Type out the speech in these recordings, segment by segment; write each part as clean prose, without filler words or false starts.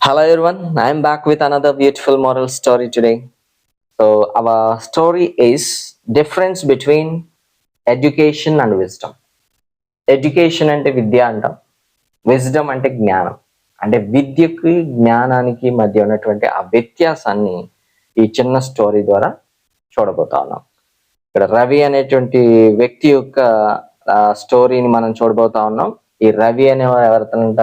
Hello everyone, I am back with another beautiful moral story today. So our story is difference between education and wisdom. Education అంటే విద్య అంటాం, wisdom అంటే జ్ఞానం. అంటే విద్యకి జ్ఞానానికి మధ్య ఉన్నటువంటి ఆ వ్యత్యాసాన్ని ఈ చిన్న స్టోరీ ద్వారా చూడబోతా ఉన్నాం. ఇక్కడ రవి అనేటువంటి వ్యక్తి యొక్క స్టోరీని మనం చూడబోతా ఉన్నాం. ఈ రవి అనేవారు ఎవరితంట?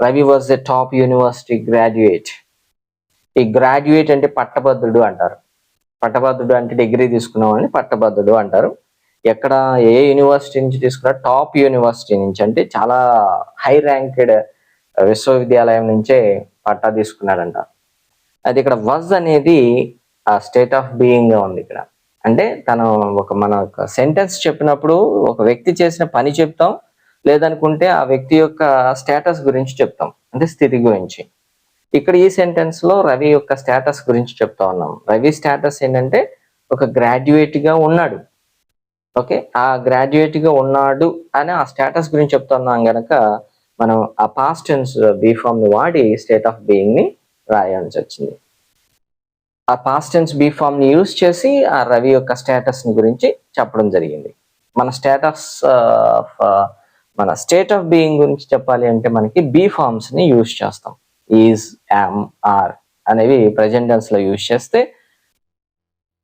Ravi was a top university graduate. ఈ గ్రాడ్యుయేట్ అంటే పట్టభద్రుడు అంటారు. పట్టభద్రుడు అంటే డిగ్రీ తీసుకున్నామని పట్టభద్రుడు అంటారు. ఎక్కడ ఏ యూనివర్సిటీ నుంచి తీసుకున్నా? టాప్ యూనివర్సిటీ నుంచి, అంటే చాలా హై ర్యాంక్డ్ విశ్వవిద్యాలయం నుంచే పట్టా తీసుకున్నాడంట. అది ఇక్కడ వజ్ అనేది ఆ స్టేట్ ఆఫ్ బీయింగ్ ఉంది ఇక్కడ. అంటే తను మన సెంటెన్స్ చెప్పినప్పుడు ఒక వ్యక్తి చేసిన పని చెప్తాం, లేదనుకుంటే ఆ వ్యక్తి యొక్క స్టేటస్ గురించి చెప్తాం, అంటే స్థితి గురించి. ఇక్కడ ఈ సెంటెన్స్ లో రవి యొక్క స్టేటస్ గురించి చెప్తా ఉన్నాం. రవి స్టేటస్ ఏంటంటే ఒక గ్రాడ్యుయేట్ గా ఉన్నాడు. ఓకే, ఆ గ్రాడ్యుయేట్ గా ఉన్నాడు అని ఆ స్టేటస్ గురించి చెప్తా ఉన్నాం గనక మనం ఆ పాస్ట్ టెన్స్ బీ ఫామ్ ని వాడి స్టేట్ ఆఫ్ బీయింగ్ ని రాయాల్సి వచ్చింది. ఆ పాస్ట్ టెన్స్ బీ ఫామ్ ని యూజ్ చేసి ఆ రవి యొక్క స్టేటస్ ని గురించి చెప్పడం జరిగింది. మన స్టేట్ ఆఫ్ బీయింగ్ గురించి చెప్పాలి అంటే మనకి బీ ఫార్మ్స్ ని యూజ్ చేస్తాం. ఈజ్, యామ్, ఆర్ అనేవి ప్రెజెంట్ టెన్స్ లో యూజ్ చేస్తే,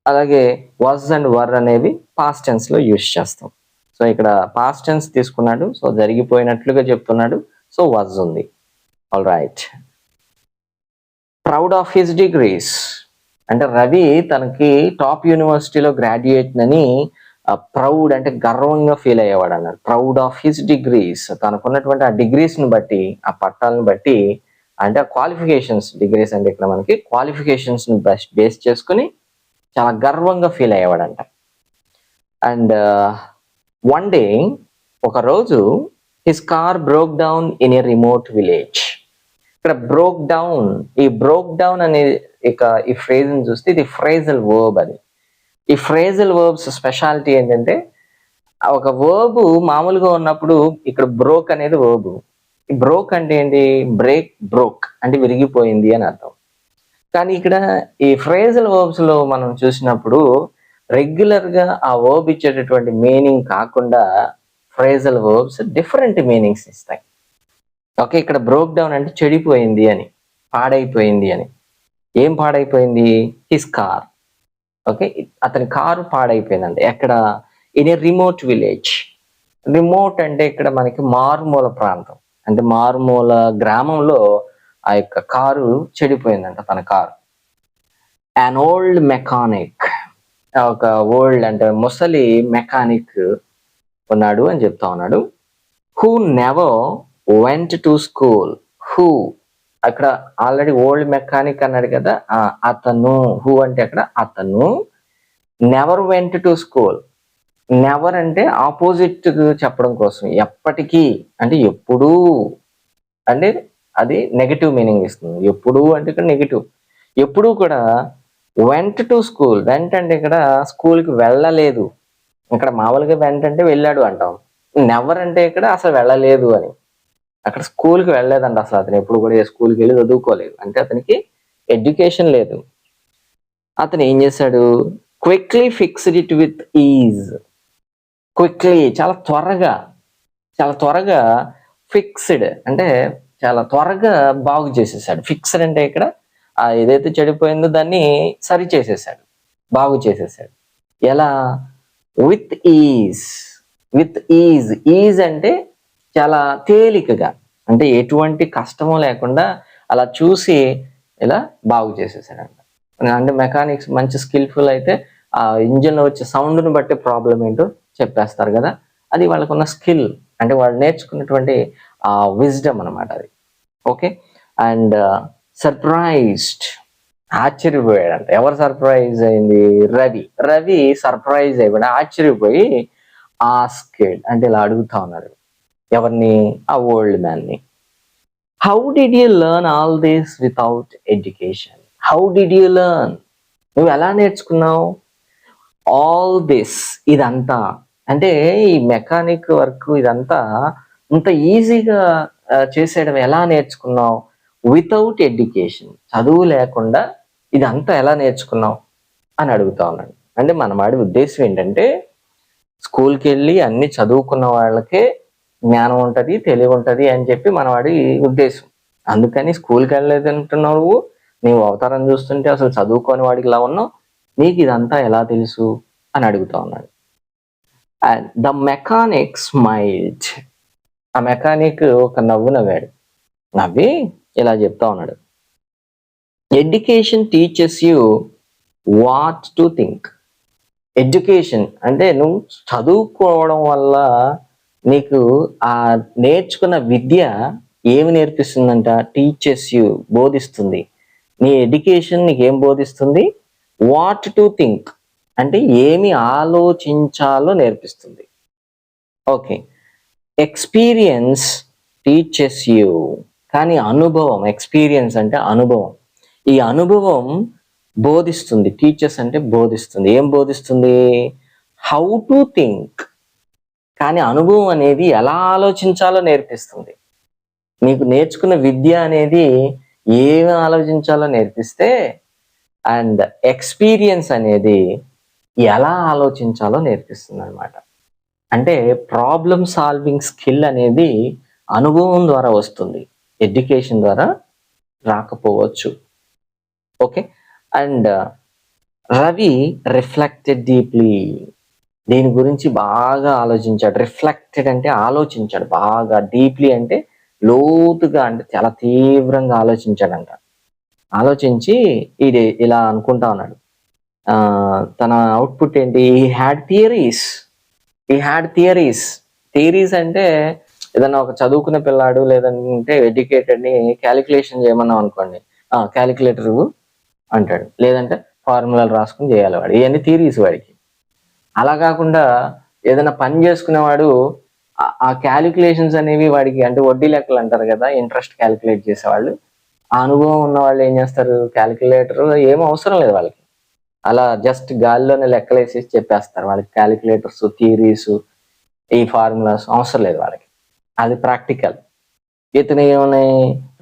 అలాగే వాజ్ అండ్ వర్ అనేవి పాస్ట్ టెన్స్ లో యూజ్ చేస్తాం. సో ఇక్కడ పాస్ట్ టెన్స్ తీసుకున్నాడు, సో జరిగిపోయినట్లుగా చెప్తున్నాడు, సో వాజ్ ఉంది. All right. Proud of his degrees అంటే రవి తనకి టాప్ యూనివర్సిటీలో గ్రాడ్యుయేట్ అని ప్రౌడ్ అంటే గర్వంగా ఫీల్ అయ్యేవాడు అన్నాడు. ప్రౌడ్ ఆఫ్ హిస్ డిగ్రీస్, తనకున్నటువంటి ఆ డిగ్రీస్ ని బట్టి, ఆ పట్టాలను బట్టి, అంటే ఆ క్వాలిఫికేషన్స్, డిగ్రీస్ అంటే ఇక్కడ మనకి క్వాలిఫికేషన్స్ ని బేస్ చేసుకుని చాలా గర్వంగా ఫీల్ అయ్యేవాడంట. అండ్ వన్ డే, ఒక రోజు, his car broke down in a remote village. ఇక్కడ బ్రోక్ డౌన్, ఈ బ్రోక్ డౌన్ అనే ఈ ఫ్రేజ్ ని చూస్తే ఇది ఫ్రేజల్ వర్బ్. అది ఈ ఫ్రేజల్ వర్బ్స్ స్పెషాలిటీ ఏంటంటే ఒక వర్బ్ మామూలుగా ఉన్నప్పుడు ఇక్కడ బ్రోక్ అనేది వర్బ్. ఈ బ్రోక్ అంటే ఏంటి? బ్రేక్, బ్రోక్ అంటే విరిగిపోయింది అని అర్థం. కానీ ఇక్కడ ఈ ఫ్రేజల్ వర్బ్స్ లో మనం చూసినప్పుడు రెగ్యులర్ గా ఆ వర్బ్ ఇచ్చేటటువంటి మీనింగ్ కాకుండా ఫ్రేజల్ వర్బ్స్ డిఫరెంట్ మీనింగ్స్ ఇస్తాయి. ఓకే, ఇక్కడ బ్రోక్ డౌన్ అంటే చెడిపోయింది అని, పాడైపోయింది అని. ఏం పాడైపోయింది? His car. ఓకే, అతని కారు పాడైపోయిందంటే ఎక్కడ? In a remote village. Remote అంటే ఇక్కడ మనకి మారుమూల ప్రాంతం, అంటే మారుమూల గ్రామంలో ఆ యొక్క కారు చెడిపోయిందంట, తన కారు. అన్ ఓల్డ్ మెకానిక్, ఒక ఓల్డ్ అంటే ముసలి మెకానిక్ ఉన్నాడు అని చెప్తా ఉన్నాడు. Who never went to school. Who అక్కడ ఆల్రెడీ ఓల్డ్ మెకానిక్ అన్నాడు కదా, అతను. హూ అంటే అక్కడ అతను. Never went to school. Never అంటే ఆపోజిట్ చెప్పడం కోసం, ఎప్పటికీ అంటే ఎప్పుడూ, అంటే అది నెగటివ్ మీనింగ్ ఇస్తుంది. ఎప్పుడు అంటే ఇక్కడ నెగటివ్. ఎప్పుడు కూడా వెంట్ టు స్కూల్. వెంట్ అంటే ఇక్కడ స్కూల్కి వెళ్ళలేదు. ఇక్కడ మామూలుగా వెంట్ అంటే వెళ్ళాడు అంటాం. నెవర్ అంటే ఇక్కడ అసలు వెళ్ళలేదు అని. అక్కడ స్కూల్కి వెళ్ళలేదంట అసలు. అతను ఎప్పుడు కూడా స్కూల్కి వెళ్ళి చదువుకోలేదు, అంటే అతనికి ఎడ్యుకేషన్ లేదు. అతను ఏం చేశాడు? Quickly fixed it with is. Quickly చాలా త్వరగా ఫిక్స్డ్ అంటే చాలా త్వరగా బాగు చేసేసాడు. ఫిక్స్డ్ అంటే ఇక్కడ ఏదైతే చెడిపోయిందో దాన్ని సరి చేసేసాడు, బాగు చేసేసాడు. ఎలా? With is. With is. Is అంటే చాలా తేలికగా, అంటే ఎటువంటి కష్టము లేకుండా అలా చూసి ఇలా బాగు చేసేసాడంట. అంటే మెకానిక్స్ మంచి స్కిల్ఫుల్ అయితే ఆ ఇంజిన్ లో వచ్చే సౌండ్ని బట్టి ప్రాబ్లం ఏంటో చెప్పేస్తారు కదా, అది వాళ్ళకున్న స్కిల్, అంటే వాళ్ళు నేర్చుకున్నటువంటి ఆ విజ్డమ్ అనమాట అది. ఓకే. అండ్ సర్ప్రైజ్డ్, ఆశ్చర్యపోయాడంట. ఎవరు సర్ప్రైజ్ అయింది? రవి సర్ప్రైజ్ అయిపోయాడు, ఆశ్చర్యపోయి ఆస్కెడ్ అంటే ఇలా అడుగుతా ఉన్నాడు. ఎవరిని? ఆ ఓల్డ్ మ్యాన్ ని. How did you learn all this without education? How did you learn? నువ్వు ఎలా నేర్చుకున్నావు? ఆల్ దిస్, ఇదంతా, అంటే ఈ మెకానిక్ వర్క్ ఇదంతా ఇంత ఈజీగా చేసేయడం ఎలా నేర్చుకున్నావు? వితౌట్ ఎడ్యుకేషన్, చదువు లేకుండా ఇదంతా ఎలా నేర్చుకున్నావు అని అడుగుతా ఉన్నాడు. అంటే మన వాడి ఉద్దేశం ఏంటంటే స్కూల్కి వెళ్ళి అన్ని చదువుకున్న వాళ్ళకే జ్ఞానం ఉంటుంది, తెలివి ఉంటుంది అని చెప్పి మన వాడి ఉద్దేశం. అందుకని స్కూల్కి వెళ్ళలేదంటున్నావు, నీవు అవతారం చూస్తుంటే అసలు చదువుకోని వాడికి ఇలా ఉన్నావు, నీకు ఇదంతా ఎలా తెలుసు అని అడుగుతా ఉన్నాడు. And the mechanic smiled. ఆ మెకానిక్ ఒక నవ్వు నవ్వాడు. నవ్వి ఇలా చెప్తా ఉన్నాడు, education teachers you what to think. Education అంటే నువ్వు చదువుకోవడం వల్ల నీకు ఆ నేర్చుకున్న విద్య ఏమి నేర్పిస్తుందంట? టీచర్స్ యూ, బోధిస్తుంది. నీ ఎడ్యుకేషన్ నీకు ఏం బోధిస్తుంది? వాట్ టు థింక్ అంటే ఏమి ఆలోచించాలో నేర్పిస్తుంది. Okay, experience teachers you. కానీ అనుభవం, ఎక్స్పీరియన్స్ అంటే అనుభవం, ఈ అనుభవం బోధిస్తుంది. టీచర్స్ అంటే బోధిస్తుంది. ఏం బోధిస్తుంది? How to think. కానీ అనుభవం అనేది ఎలా ఆలోచించాలో నేర్పిస్తుంది. నీకు నేర్చుకున్న విద్య అనేది ఏమి ఆలోచించాలో నేర్పిస్తే, అండ్ ఎక్స్పీరియన్స్ అనేది ఎలా ఆలోచించాలో నేర్పిస్తుంది అనమాట. అంటే ప్రాబ్లమ్ సాల్వింగ్ స్కిల్ అనేది అనుభవం ద్వారా వస్తుంది, ఎడ్యుకేషన్ ద్వారా రాకపోవచ్చు. Okay, and Ravi reflected deeply. దీని గురించి బాగా ఆలోచించాడు. రిఫ్లెక్టెడ్ అంటే ఆలోచించాడు బాగా, డీప్లీ అంటే లోతుగా, అంటే చాలా తీవ్రంగా ఆలోచించాడంట. ఆలోచించి ఇది ఇలా అనుకుంటా ఉన్నాడు. తన అవుట్పుట్ ఏంటి? ఈ హ్యాడ్ థియరీస్. థియరీస్ అంటే ఏదన్నా ఒక చదువుకున్న పిల్లాడు లేదంటే ఎడ్యుకేటెడ్ని క్యాలిక్యులేషన్ చేయమన్నాం అనుకోండి, క్యాలిక్యులేటర్ అంటాడు, లేదంటే ఫార్ములాలు రాసుకుని చేయాలి వాడు. ఇవన్నీ థియరీస్ వాడికి. అలా కాకుండా ఏదైనా పని చేసుకునేవాడు ఆ క్యాలిక్యులేషన్స్ అనేవి వాడికి, అంటే వడ్డీ లెక్కలు అంటారు కదా, ఇంట్రెస్ట్ క్యాలిక్యులేట్ చేసేవాళ్ళు, ఆ అనుభవం ఉన్న వాళ్ళు ఏం చేస్తారు? క్యాలిక్యులేటర్ ఏం అవసరం లేదు వాళ్ళకి, అలా జస్ట్ గాల్లోనే లెక్కలు వేసేసి చెప్పేస్తారు. వాళ్ళకి క్యాలిక్యులేటర్స్, థియరీస్, ఈ ఫార్ములాస్ అవసరం లేదు వాళ్ళకి. అది ప్రాక్టికల్. ఇతను ఏమున్నాయి?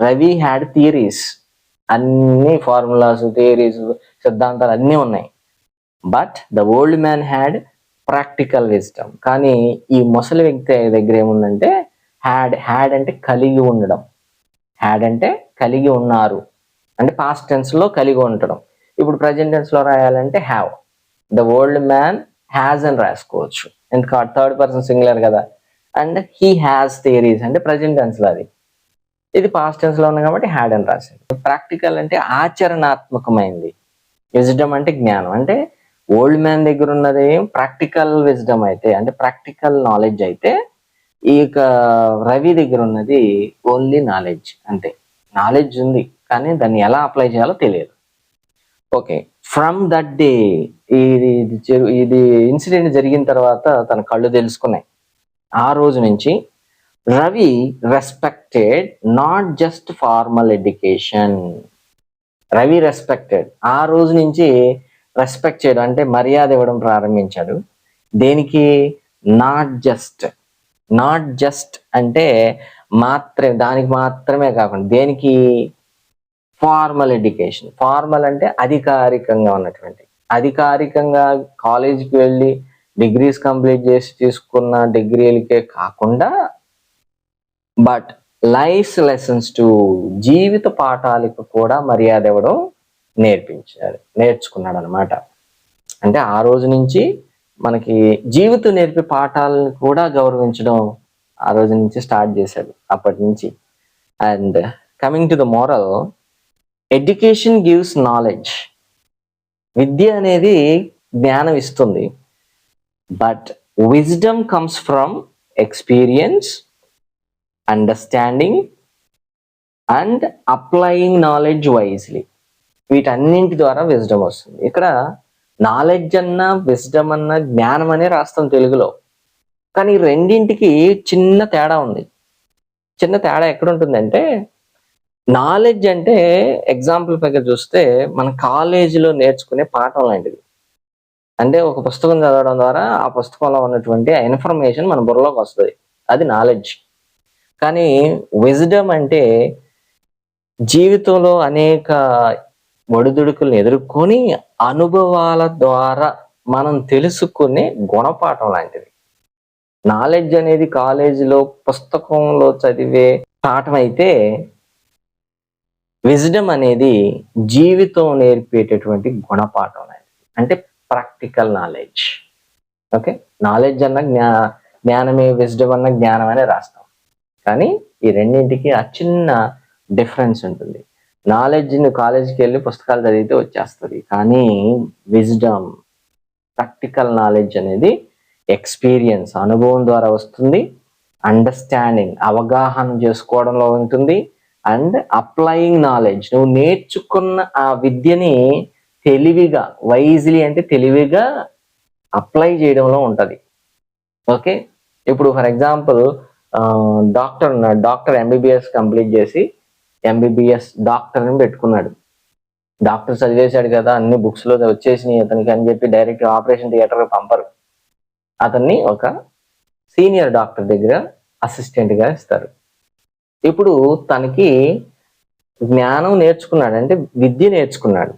రవి హ్యాడ్ థియరీస్, అన్ని ఫార్ములాస్, థియరీస్, సిద్ధాంతాలు అన్నీ ఉన్నాయి. But the old man had practical wisdom. కానీ ఈ ముసలి వ్యక్తి దగ్గర ఏముందంటే హ్యాడ్ అంటే కలిగి ఉండడం. హ్యాడ్ అంటే కలిగి ఉన్నారు, అంటే పాస్ట్ టెన్స్ లో కలిగి ఉండడం. ఇప్పుడు ప్రజెంట్ టెన్స్ లో రాయాలంటే have. The old man has అని రాసుకోవచ్చు, ఎందుకంటే థర్డ్ పర్సన్ సింగులర్ కదా. అండ్ హీ హ్యాస్ థియరీస్ అంటే ప్రజెంట్ టెన్స్ లో, అది ఇది పాస్ట్ టెన్స్ లో ఉంది కాబట్టి హ్యాడ్ అని రాశాడు. ప్రాక్టికల్ అంటే ఆచరణాత్మకమైంది. విజ్డమ్ అంటే జ్ఞానం. అంటే ఓల్డ్ మ్యాన్ దగ్గర ఉన్నది ప్రాక్టికల్ విజ్డమ్ అయితే, అంటే ప్రాక్టికల్ నాలెడ్జ్ అయితే, ఈ రవి దగ్గర ఉన్నది ఓన్లీ నాలెడ్జ్. అంతే, నాలెడ్జ్ ఉంది కానీ దాన్ని ఎలా అప్లై చేయాలో తెలియదు. ఓకే, ఫ్రమ్ దట్ డే, ఇది ఇన్సిడెంట్ జరిగిన తర్వాత తన కళ్ళు తెలుసుకున్నాయి. ఆ రోజు నుంచి Ravi respected not just formal education. Ravi respected, ఆ రోజు నుంచి రెస్పెక్ట్ చేయడం అంటే మర్యాద ఇవ్వడం ప్రారంభించాడు. దేనికి? నాట్ జస్ట్ అంటే మాత్రమే, దానికి మాత్రమే కాకుండా దేనికి? Formal education. ఫార్మల్ అంటే అధికారికంగా ఉన్నటువంటి, అధికారికంగా కాలేజీకి వెళ్ళి డిగ్రీస్ కంప్లీట్ చేసి తీసుకున్న డిగ్రీలకే కాకుండా, బట్ లైఫ్ లెసన్స్ టు, జీవిత పాఠాలకు కూడా మర్యాద ఇవ్వడం నేర్చుకున్నాడు అనమాట. అంటే ఆ రోజు నుంచి మనకి జీవితం నేర్పే పాఠాలను కూడా గౌరవించడం ఆ రోజు నుంచి స్టార్ట్ చేశాడు, అప్పటి నుంచి. And coming to the moral, education gives knowledge. విద్య అనేది జ్ఞానం ఇస్తుంది, but wisdom comes from experience, understanding and applying knowledge wisely. వీటన్నింటి ద్వారా విజ్డమ్ వస్తుంది. ఇక్కడ నాలెడ్జ్ అన్న, విజ్డమ్ అన్న, జ్ఞానం అనే రాస్తాం తెలుగులో, కానీ రెండింటికి చిన్న తేడా ఉంది. చిన్న తేడా ఎక్కడ ఉంటుందంటే, నాలెడ్జ్ అంటే ఎగ్జాంపుల్ పైగా చూస్తే మన కాలేజీలో నేర్చుకునే పాఠం లాంటిది. అంటే ఒక పుస్తకం చదవడం ద్వారా ఆ పుస్తకంలో ఉన్నటువంటి ఆ ఇన్ఫర్మేషన్ మన బుర్రలోకి వస్తుంది, అది నాలెడ్జ్. కానీ విజ్డమ్ అంటే జీవితంలో అనేక ఒడిదుడుకులను ఎదుర్కొని అనుభవాల ద్వారా మనం తెలుసుకునే గుణపాఠం లాంటిది. నాలెడ్జ్ అనేది కాలేజీలో పుస్తకంలో చదివే పాఠం అయితే, విజ్డమ్ అనేది జీవితం నేర్పేటటువంటి గుణపాఠం లాంటిది. అంటే ప్రాక్టికల్ నాలెడ్జ్. ఓకే, నాలెడ్జ్ అన్న జ్ఞానమే, విజ్డమ్ అన్న జ్ఞానం అనే రాస్తాం. కానీ ఈ రెండింటికి ఆ చిన్న డిఫరెన్స్ ఉంటుంది. నాలెడ్జ్ని కాలేజీకి వెళ్ళి పుస్తకాలు చదివితే వచ్చేస్తుంది, కానీ విజ్డమ్, ప్రాక్టికల్ నాలెడ్జ్ అనేది ఎక్స్పీరియన్స్, అనుభవం ద్వారా వస్తుంది. అండర్స్టాండింగ్, అవగాహన చేసుకోవడంలో ఉంటుంది. అండ్ అప్లయింగ్ నాలెడ్జ్, నువ్వు నేర్చుకున్న ఆ విద్యని తెలివిగా, వైజ్లీ అంటే తెలివిగా అప్లై చేయడంలో ఉంటుంది. ఓకే, ఇప్పుడు ఫర్ ఎగ్జాంపుల్ డాక్టర్ ఉన్నాడు. డాక్టర్ ఎంబీబీఎస్ కంప్లీట్ చేసి ఎంబీబీఎస్ డాక్టర్ అని పెట్టుకున్నాడు. డాక్టర్ చదివేశాడు కదా, అన్ని బుక్స్లో వచ్చేసినాయి అతనికి అని చెప్పి డైరెక్ట్ ఆపరేషన్ థియేటర్ పంపరు. అతన్ని ఒక సీనియర్ డాక్టర్ దగ్గర అసిస్టెంట్గా ఇస్తారు. ఇప్పుడు తనకి జ్ఞానం నేర్చుకున్నాడు, అంటే విద్య నేర్చుకున్నాడు.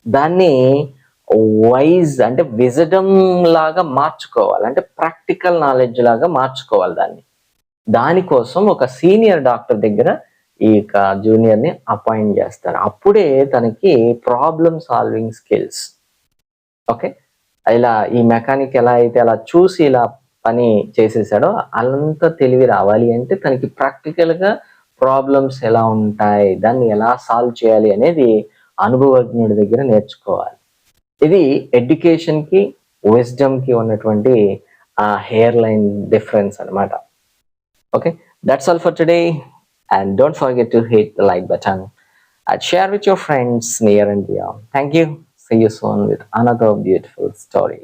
దాన్ని వైజ్ అంటే విజడమ్ లాగా మార్చుకోవాలి, అంటే ప్రాక్టికల్ నాలెడ్జ్ లాగా మార్చుకోవాలి. దానికోసం ఒక సీనియర్ డాక్టర్ దగ్గర ఈ జూనియర్ని అపాయింట్ చేస్తారు. అప్పుడే తనకి ప్రాబ్లమ్ సాల్వింగ్ స్కిల్స్, ఓకే, ఇలా ఈ మెకానిక్ ఎలా అయితే అలా చూసి ఇలా పని చేసేసాడో అంత తెలివి రావాలి అంటే తనకి ప్రాక్టికల్గా ప్రాబ్లమ్స్ ఎలా ఉంటాయి, దాన్ని ఎలా సాల్వ్ చేయాలి అనేది అనుభవజ్ఞుడి దగ్గర నేర్చుకోవాలి. ఇది ఎడ్యుకేషన్కి, విజ్డమ్కి ఉన్నటువంటి ఆ హెయిర్ లైన్ డిఫరెన్స్ అనమాట. Okay, that's all for today, and don't forget to hit the like button and share with your friends near and beyond. Thank you. See you soon with another beautiful story.